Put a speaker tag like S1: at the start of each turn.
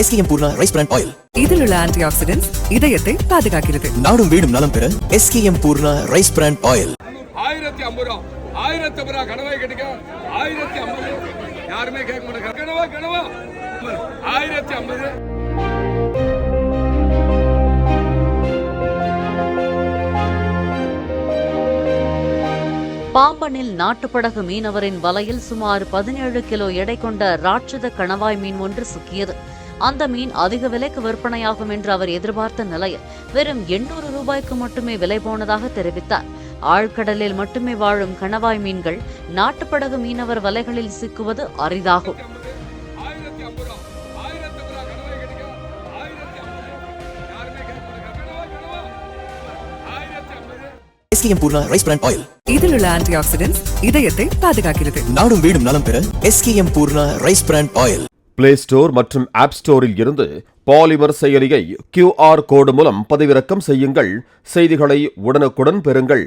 S1: SKM Poorna rice brand oil.
S2: இதில் உள்ள anti oxidants இதயத்தை பாதுகாக்கிறது.
S1: நாடும் வீடும் நலம் பெற SKM Poorna rice brand oil.
S3: 1050 ரூபா 1050 ரூபா கனவாய் கட்டிக்க 1050 யாருமே கேட்க மாட்டாங்க. கனவா 1050.
S4: பாம்பனில் நாட்டுப்படகு மீனவரின் வலையில் சுமார் 17 கிலோ எடை கொண்ட ராட்சத கணவாய் மீன் ஒன்று சிக்கியது. அந்த மீன் அதிக விலைக்கு விற்பனையாகும் என்று அவர் எதிர்பார்த்த நிலையில் வெறும் 800 ரூபாய்க்கு மட்டுமே விலை போனதாக தெரிவித்தார். ஆழ்கடலில் மட்டுமே வாழும் கணவாய் மீன்கள் நாட்டுப்படகு மீனவர் வலைகளில் சிக்குவது அரிதாகும்.
S1: SKM Poorna rice brand oil.
S2: இதில் உள்ள ஆன்டி ஆக்சிடென்ட்ஸ் இதயத்தை பாதுகாக்கிறது.
S1: நாடும் வீடும் நலம் பெற SKM Poorna rice brand oil.
S5: Play store மற்றும் ஆப் ஸ்டோரில் இருந்து பாலிமர் செயலியை QR கோடு மூலம் பதிவிறக்கம் செய்யுங்கள். செய்திகளை உடனுக்குடன் பெறுங்கள்.